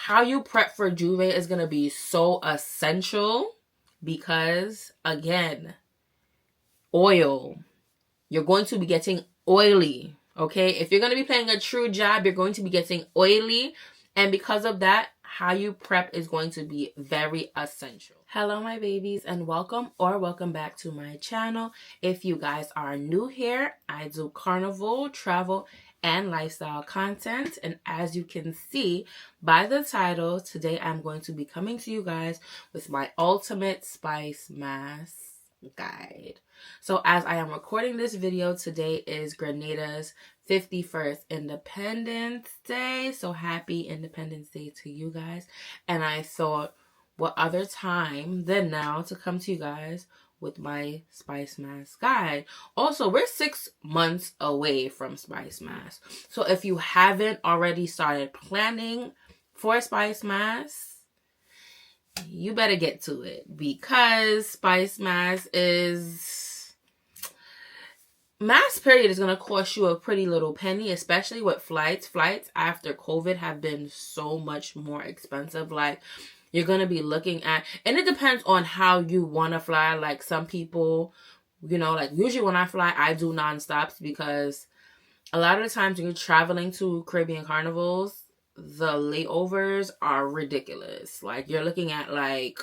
how you prep for Juve is going to be so essential because, again, oil. You're going to be getting oily, okay? If you're going to be playing a true job, you're going to be getting oily. And because of that, how you prep is going to be very essential. Hello, my babies, and welcome back to my channel. If you guys are new here, I do carnival, travel, and lifestyle content. And as you can see by the title, today I'm going to be coming to you guys with my ultimate Spicemas guide. So as I am recording this video, today is Grenada's 51st Independence Day. So happy Independence Day to you guys. And I thought, what other time than now to come to you guys with my Spicemas guide. Also, we're 6 months away from Spicemas. So if you haven't already started planning for Spicemas, you better get to it, because Spicemas is... mass period is going to cost you a pretty little penny, especially with flights. Flights after COVID have been so much more expensive. Like, you're going to be looking at, and it depends on how you want to fly. Like, some people, you know, like usually when I fly, I do non-stops, because a lot of the times when you're traveling to Caribbean carnivals, the layovers are ridiculous. Like, you're looking at like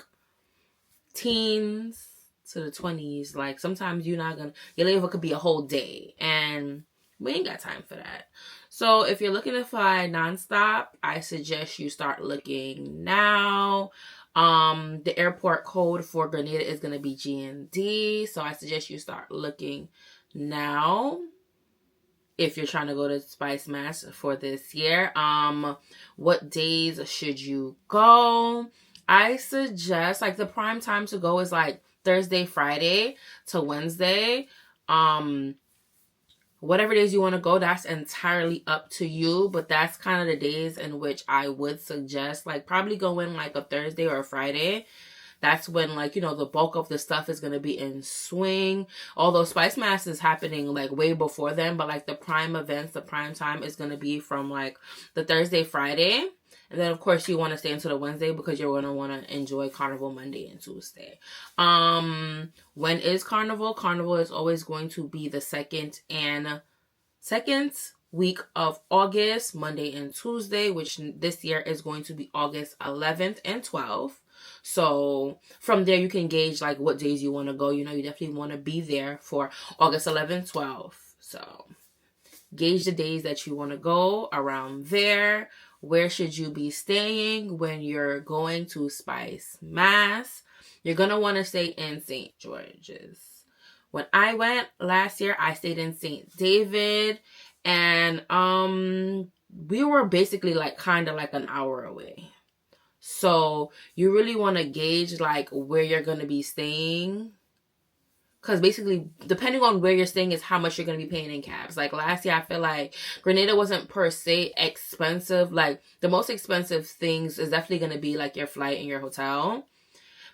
teens to the 20s. Like, sometimes your layover could be a whole day, and we ain't got time for that. So if you're looking to fly nonstop, I suggest you start looking now. The airport code for Grenada is going to be GND, so I suggest you start looking now if you're trying to go to Spicemas for this year. What days should you go? I suggest, like, the prime time to go is like Thursday, Friday to Wednesday. Whatever days you want to go, that's entirely up to you. But that's kind of the days in which I would suggest, like, probably go in like a Thursday or a Friday. That's when, like, you know, the bulk of the stuff is going to be in swing. Although Spicemas is happening like way before then, but like the prime events, the prime time is going to be from like the Thursday, Friday. And then, of course, you want to stay until the Wednesday, because you're going to want to enjoy Carnival Monday and Tuesday. When is Carnival? Carnival is always going to be the second week of August, Monday and Tuesday, which this year is going to be August 11th and 12th. So from there, you can gauge like what days you want to go. You know, you definitely want to be there for August 11th, 12th. So gauge the days that you want to go around there. Where should you be staying when you're going to Spicemas? You're going to want to stay in St. George's. When I went last year, I stayed in St. David, and we were basically like kind of like an hour away. So you really want to gauge like where you're going to be staying, because basically, depending on where you're staying is how much you're going to be paying in cabs. Like, last year, I feel like Grenada wasn't per se expensive. Like, the most expensive things is definitely going to be, like, your flight and your hotel.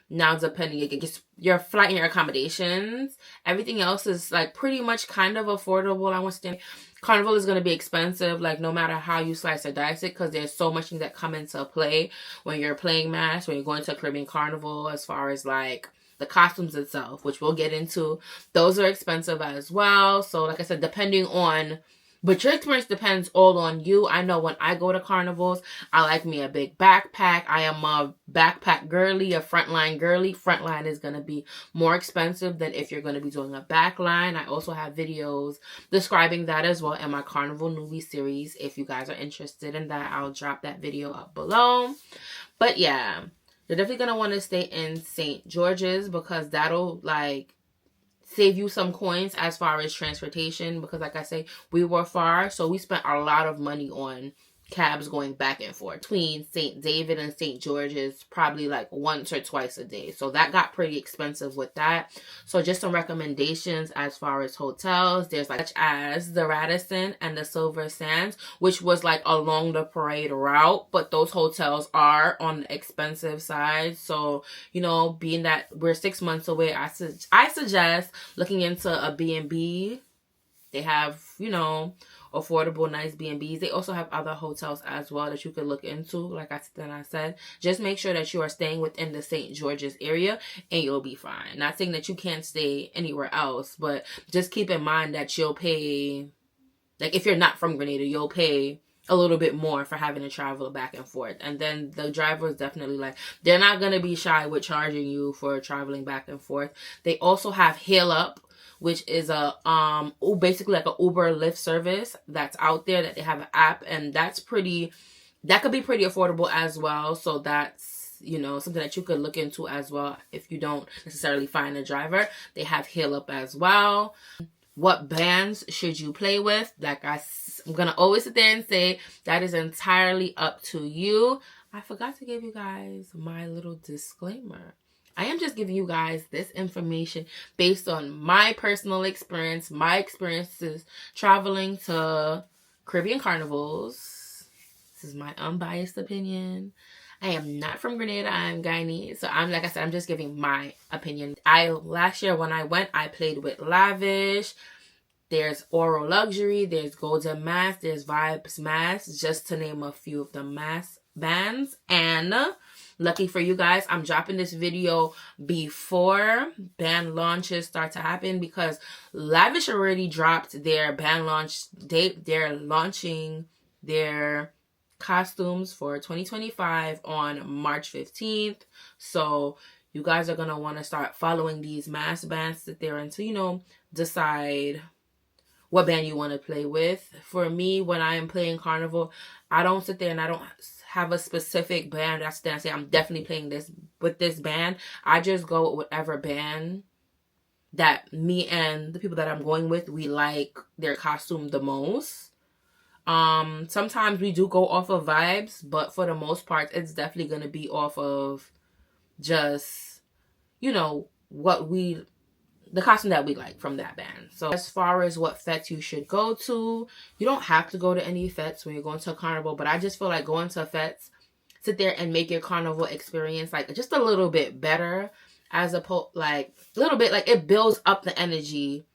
Now, depending, just your flight and your accommodations. Everything else is, like, pretty much kind of affordable, I want to say. Carnival is going to be expensive, like, no matter how you slice or dice it, because there's so much things that come into play when you're playing mass, when you're going to a Caribbean carnival, as far as, like, the costumes itself, which we'll get into. Those are expensive as well. So like I said, depending on, but your experience depends all on you. I know when I go to carnivals, I like me a big backpack. I am a backpack girly, a frontline girly. Frontline is going to be more expensive than if you're going to be doing a backline. I also have videos describing that as well in my Carnival Newbie series. If you guys are interested in that, I'll drop that video up below. But yeah, you're definitely going to want to stay in St. George's, because that'll, like, save you some coins as far as transportation. Because, like I say, we were far, so we spent a lot of money on cabs going back and forth between St. David and St. George's, probably like once or twice a day. So that got pretty expensive with that. So just some recommendations as far as hotels. There's like such as the Radisson and the Silver Sands, which was like along the parade route, but those hotels are on the expensive side. So, you know, being that we're 6 months away, I suggest looking into a B&B. They have, you know, affordable, nice B&Bs. They also have other hotels as well that you could look into. Like I said, just make sure that you are staying within the St. George's area and you'll be fine. Not saying that you can't stay anywhere else, but just keep in mind that you'll pay, like if you're not from Grenada, you'll pay a little bit more for having to travel back and forth. And then the drivers definitely, like, they're not going to be shy with charging you for traveling back and forth. They also have Hail Up, which is a basically like an Uber Lyft service that's out there, that they have an app, and that could be pretty affordable as well. So that's, you know, something that you could look into as well if you don't necessarily find a driver. They have Hail Up as well. What bands should you play with? Like I'm going to always sit there and say that is entirely up to you. I forgot to give you guys my little disclaimer. I am just giving you guys this information based on my personal experience, my experiences traveling to Caribbean carnivals. This is my unbiased opinion. I am not from Grenada. I'm Guyanese. So like I said, I'm just giving my opinion. Last year when I went, I played with Lavish. There's Oro Luxury. There's Golden Mass. There's Vibes Mass. Just to name a few of the mass bands. And lucky for you guys, I'm dropping this video before band launches start to happen, because Lavish already dropped their band launch date. They're launching their costumes for 2025 on March 15th. So you guys are going to want to start following these mass bands that they're into, you know, decide what band you want to play with. For me, when I am playing Carnival, I don't sit there and I don't have a specific band that's there and say I'm definitely playing this with this band. I just go with whatever band that me and the people that I'm going with, we like their costume the most. Sometimes we do go off of vibes, but for the most part, it's definitely going to be off of just, you know, the costume that we like from that band. So as far as what fetes you should go to, you don't have to go to any fetes when you're going to a carnival, but I just feel like going to fetes, sit there and make your carnival experience like just a little bit better, as opposed, like a little bit, like it builds up the energy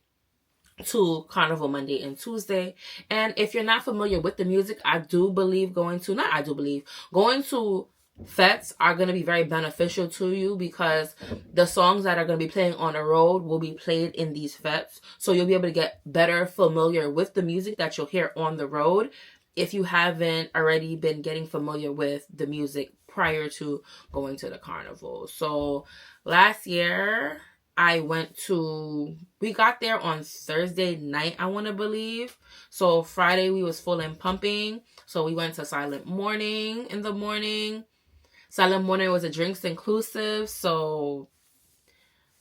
to Carnival Monday and Tuesday. And if you're not familiar with the music, I do believe going to fetes are going to be very beneficial to you, because the songs that are going to be playing on the road will be played in these fetes. So you'll be able to get better familiar with the music that you'll hear on the road if you haven't already been getting familiar with the music prior to going to the carnival. So last year we got there on Thursday night, I want to believe. So Friday we was full and pumping. So we went to Silent Morning in the morning. Silent Morning was a drinks inclusive. So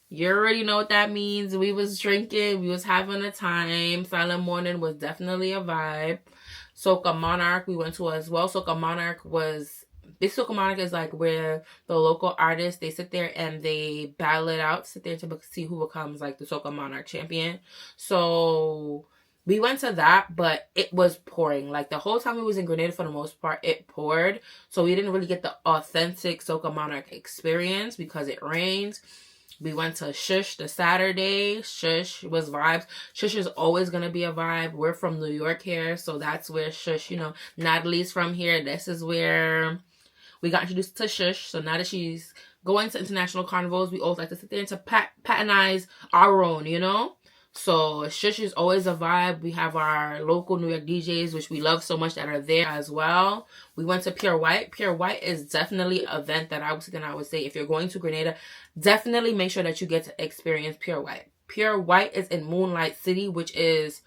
you already know what that means. We was drinking. We was having a time. Silent Morning was definitely a vibe. Soca Monarch we went to as well. Soca Monarch is like where the local artists, they sit there and they battle it out, sit there to see who becomes like the Soca Monarch champion. So we went to that, but it was pouring. Like the whole time we was in Grenada, for the most part, it poured. So we didn't really get the authentic Soca Monarch experience because it rained. We went to Shush the Saturday. Shush was vibes. Shush is always going to be a vibe. We're from New York here, so that's where Shush, you know, Natalie's from here. This is where we got introduced to Shush. So now that she's going to international carnivals, we always like to sit there and to patronize our own, you know? So Shush is always a vibe. We have our local New York DJs, which we love so much, that are there as well. We went to Pure White. Pure White is definitely an event that I would say if you're going to Grenada, definitely make sure that you get to experience Pure White. Pure White is in Moonlight City, which is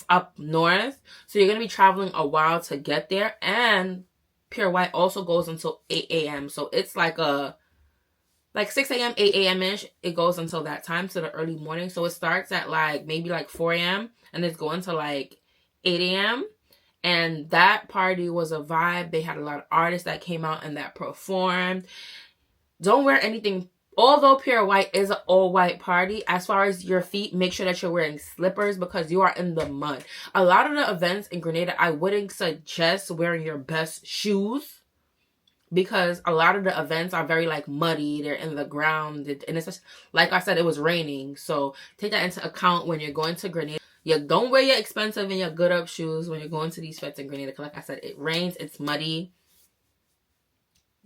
up north. So you're going to be traveling a while to get there. And Pure White also goes until 8 a.m. So it's like 6 a.m., 8 a.m.-ish. It goes until that time, to the early morning. So it starts at maybe 4 a.m. and it's going to 8 a.m. And that party was a vibe. They had a lot of artists that came out and that performed. Don't wear anything. Although Pure White is an all-white party, as far as your feet, make sure that you're wearing slippers because you are in the mud. A lot of the events in Grenada, I wouldn't suggest wearing your best shoes, because a lot of the events are very muddy. They're in the ground, and it's just, like I said, it was raining. So take that into account when you're going to Grenada. You don't wear your expensive and your good up shoes when you're going to these fetes in Grenada. Because like I said, it rains, it's muddy.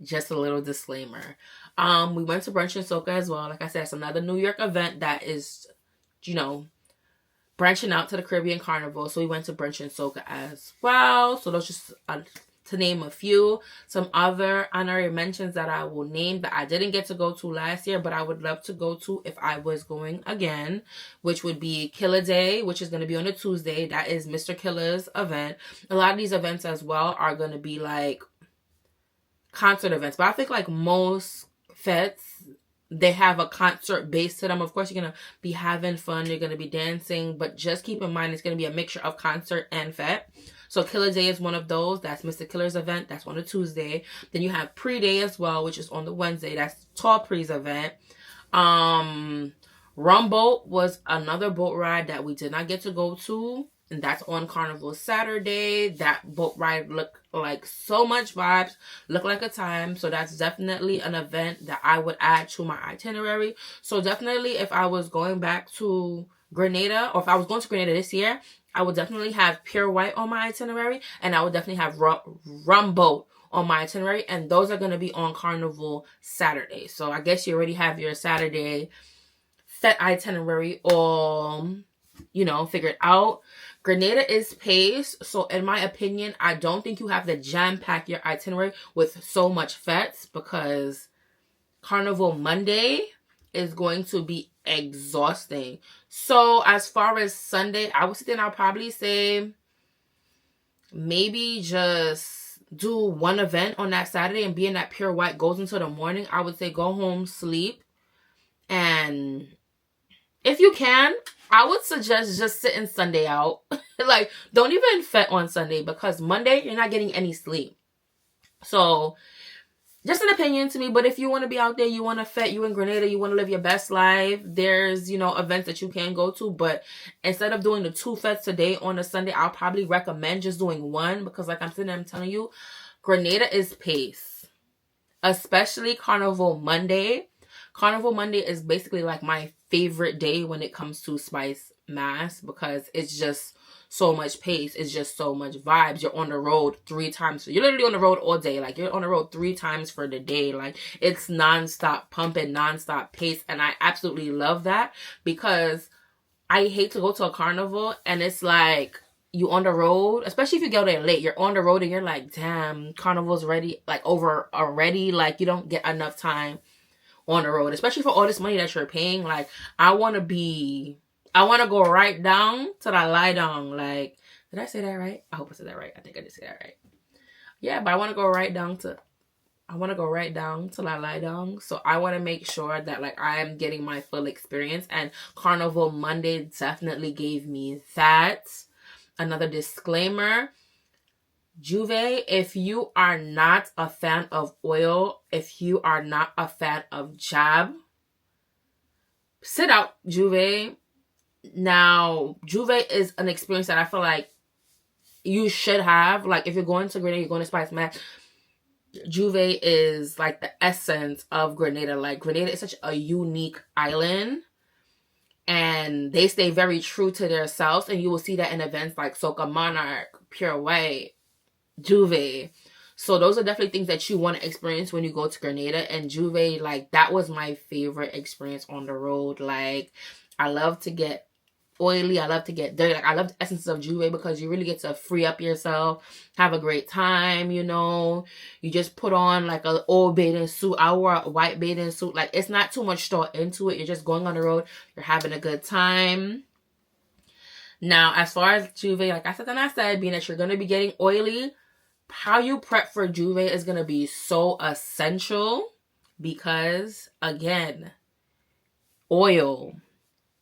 Just a little disclaimer. We went to brunch in Soca as well. Like I said, it's another New York event that is, branching out to the Caribbean Carnival. So we went to brunch in Soca as well. So those just to name a few. Some other honorary mentions that I will name that I didn't get to go to last year, but I would love to go to if I was going again, which would be Killer Day, which is going to be on a Tuesday. That is Mr. Killer's event. A lot of these events as well are going to be like concert events, but I think like most fetes, they have a concert base to them. Of course, you're going to be having fun, you're going to be dancing, but just keep in mind it's going to be a mixture of concert and fete. So Killer Day is one of those. That's Mr. Killer's event. That's on a Tuesday. Then you have Pre-Day as well, which is on the Wednesday. That's Tall Pre's event. Rum Boat was another boat ride that we did not get to go to, and that's on Carnival Saturday. That boat ride looked like so much vibes, looked like a time. So that's definitely an event that I would add to my itinerary. So definitely if I was going back to Grenada, or if I was going to Grenada this year, I would definitely have Pure White on my itinerary, and I would definitely have Rum Boat on my itinerary, and those are going to be on Carnival Saturday. So I guess you already have your Saturday set itinerary all, figured out. Grenada is paced, so in my opinion, I don't think you have to jam-pack your itinerary with so much fetes, because Carnival Monday is going to be exhausting. So as far as Sunday, I would sit there and I'll probably say maybe just do one event on that Saturday, and being that Pure White goes until the morning, I would say go home, sleep, and if you can, I would suggest just sitting Sunday out. Like, don't even fet on Sunday, because Monday, you're not getting any sleep. So, just an opinion to me, but if you want to be out there, you want to fet, you in Grenada, you want to live your best life, there's, events that you can go to, but instead of doing the 2 fetes a day on a Sunday, I'll probably recommend just doing one, because like I'm telling you, Grenada is pace. Especially Carnival Monday. Carnival Monday is basically like my favorite day when it comes to Spicemas, because it's just so much pace. It's just so much vibes. You're on the road 3 times. You're literally on the road all day. Like, you're on the road 3 times for the day. Like, it's nonstop pumping, nonstop pace. And I absolutely love that, because I hate to go to a carnival and it's like you on the road, especially if you go there late, you're on the road and you're like, damn, carnival's ready, like over already. Like, you don't get enough time on the road, especially for all this money that you're paying. Like, I want to go right down till I lie down. Like, did I say that right? I hope I said that right. I think I did say that right. Yeah, but I want to go right down till I lie down. So I want to make sure that like I am getting my full experience, and Carnival Monday definitely gave me that. Another disclaimer, Juve, if you are not a fan of oil, if you are not a fan of jab, sit out Juve. Now, Juve is an experience that I feel like you should have. Like, if you're going to Grenada, you're going to Spicemas, Juve is like the essence of Grenada. Like, Grenada is such a unique island, and they stay very true to themselves, and you will see that in events like Soca Monarch, Pure White, Juve. So those are definitely things that you want to experience when you go to Grenada. And Juve, like, that was my favorite experience on the road. Like, I love to get oily, I love to get dirty. Like, I love the essence of Juve, because you really get to free up yourself, have a great time. You just put on like an old bathing suit. I wore a white bathing suit. Like, it's not too much thought into it. You're just going on the road, you're having a good time. Now, as far as Juve, like I said, being that you're going to be getting oily, how you prep for Juve is going to be so essential, because, again, oil.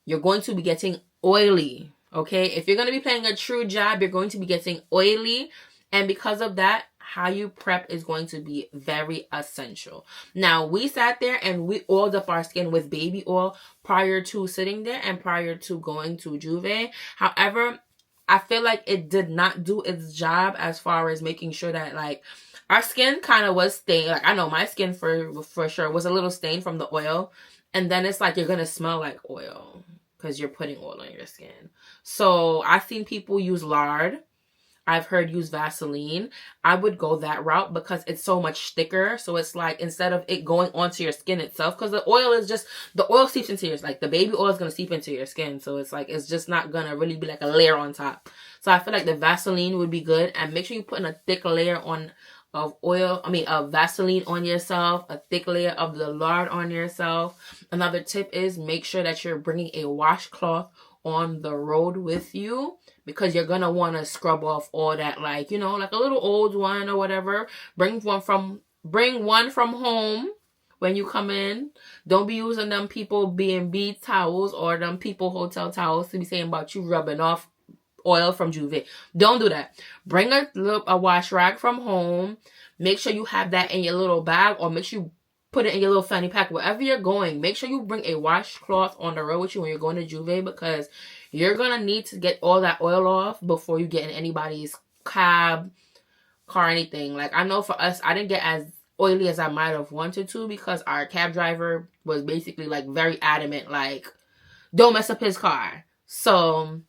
You're going to be getting oily, okay? If you're going to be playing a true jab, you're going to be getting oily. And because of that, how you prep is going to be very essential. Now, we sat there and we oiled up our skin with baby oil prior to sitting there and prior to going to Juve. However, I feel like it did not do its job as far as making sure that, like, our skin kind of was stained. Like, I know my skin for sure was a little stained from the oil. And then it's like you're going to smell like oil, because you're putting oil on your skin. So I've seen people use lard. I've heard use Vaseline. I would go that route because it's so much thicker. So it's like, instead of it going onto your skin itself, because the oil seeps into your, like the baby oil is going to seep into your skin. So it's like, it's just not going to really be like a layer on top. So I feel like the Vaseline would be good. And make sure you put in a thick layer of Vaseline on yourself, a thick layer of the lard on yourself. Another tip is make sure that you're bringing a washcloth on the road with you, because you're gonna want to scrub off all that, like, you know, like a little old one or whatever. Bring one from home when you come in. Don't be using them people B&B towels or them people hotel towels to be saying about you rubbing off oil from Juve. Don't do that. Bring a wash rag from home. Make sure you have that in your little bag, or make sure you put it in your little fanny pack wherever you're going. Make sure you bring a washcloth on the road with you when you're going to Juve, because you're gonna need to get all that oil off before you get in anybody's cab, car, anything. Like, I know for us, I didn't get as oily as I might have wanted to, because our cab driver was basically like very adamant, like, don't mess up his car. So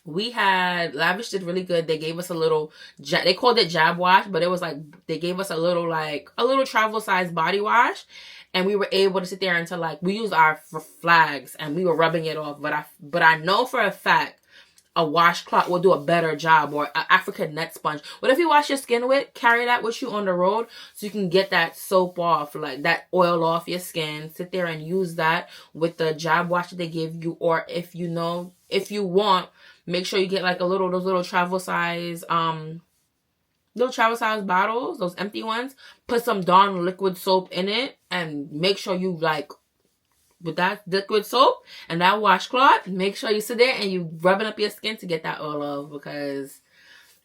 we had Lavish did really good. They gave us a little, they called it jab wash, but it was like, they gave us a little travel size body wash, and we were able to sit there until, like, we used our flags and we were rubbing it off. But I know for a fact a washcloth will do a better job, or an African net sponge. Whatever you wash your skin with, carry that with you on the road so you can get that soap off, like that oil off your skin. Sit there and use that with the jab wash that they give you. Or if you want, make sure you get like those little travel size bottles, those empty ones. Put some Dawn liquid soap in it, and make sure you, like, with that liquid soap and that washcloth, make sure you sit there and you rubbing up your skin to get that oil off, because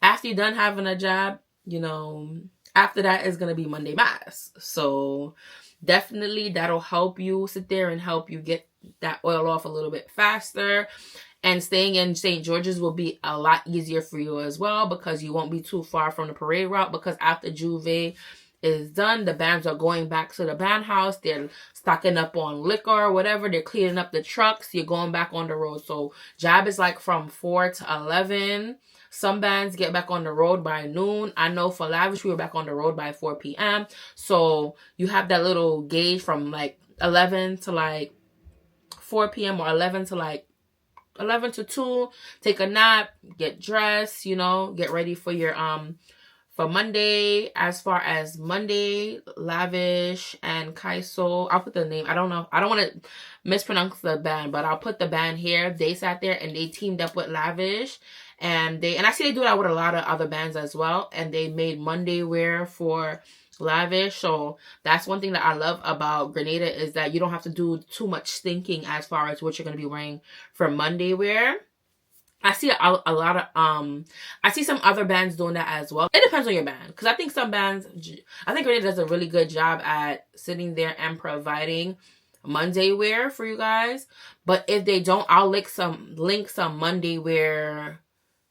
after you're done having a job, you know, after that is going to be Monday Mass. So definitely that'll help you sit there and help you get that oil off a little bit faster. And staying in St. George's will be a lot easier for you as well, because you won't be too far from the parade route, because after Juve is done, the bands are going back to the band house. They're stocking up on liquor or whatever. They're cleaning up the trucks. You're going back on the road. So job is like from 4 to 11. Some bands get back on the road by noon. I know for Lavish, we were back on the road by 4 p.m. So you have that little gauge from like 11 to like 4 p.m. or 11 to 2, take a nap, get dressed, you know, get ready for your for Monday. As far as Monday, Lavish and Kaiso, I'll put the name, I don't know, I don't want to mispronounce the band, but I'll put the band here. They sat there and they teamed up with Lavish, and I see they do that with a lot of other bands as well, and they made Monday wear for Lavish. So that's one thing that I love about Grenada, is that you don't have to do too much thinking as far as what you're going to be wearing for Monday wear. I see a lot of I see some other bands doing that as well. It depends on your band, because I think Grenada does a really good job at sitting there and providing Monday wear for you guys. But if they don't, I'll link some Monday wear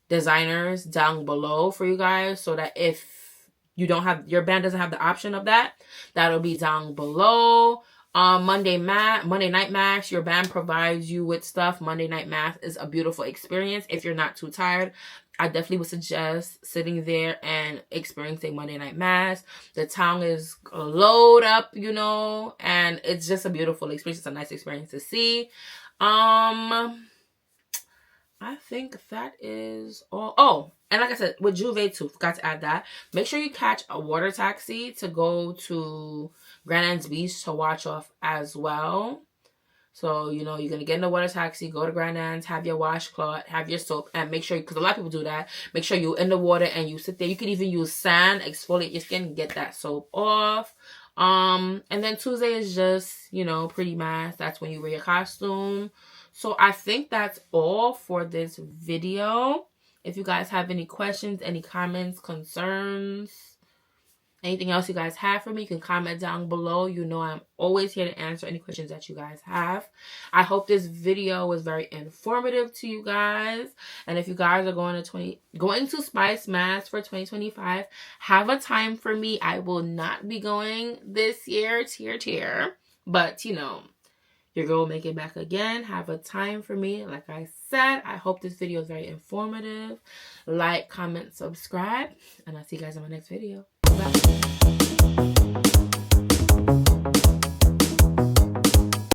designers down below for you guys, so that if your band doesn't have the option of that, that'll be down below. Monday Night Mass, your band provides you with stuff. Monday Night Mass is a beautiful experience. If you're not too tired, I definitely would suggest sitting there and experiencing Monday Night Mass. The town is load up, you know, and it's just a beautiful experience. It's a nice experience to see. I think that is all. Oh, and like I said, with Juve too, forgot to add that. Make sure you catch a water taxi to go to Grand Anne's Beach to watch off as well. So, you know, you're going to get in the water taxi, go to Grand Anne's, have your washcloth, have your soap, and make sure, because a lot of people do that, make sure you're in the water and you sit there. You could even use sand, exfoliate your skin, get that soap off. And then Tuesday is just, you know, pretty mass. That's when you wear your costume. So I think that's all for this video. If you guys have any questions, any comments, concerns, anything else you guys have for me, you can comment down below. You know I'm always here to answer any questions that you guys have. I hope this video was very informative to you guys. And if you guys are going to Spicemas for 2025, have a time for me. I will not be going this year, but you know, Your girl will make it back again. Have a time for me. Like I said, I hope this video is very informative. Like, comment, subscribe, and I'll see you guys in my next video. Bye.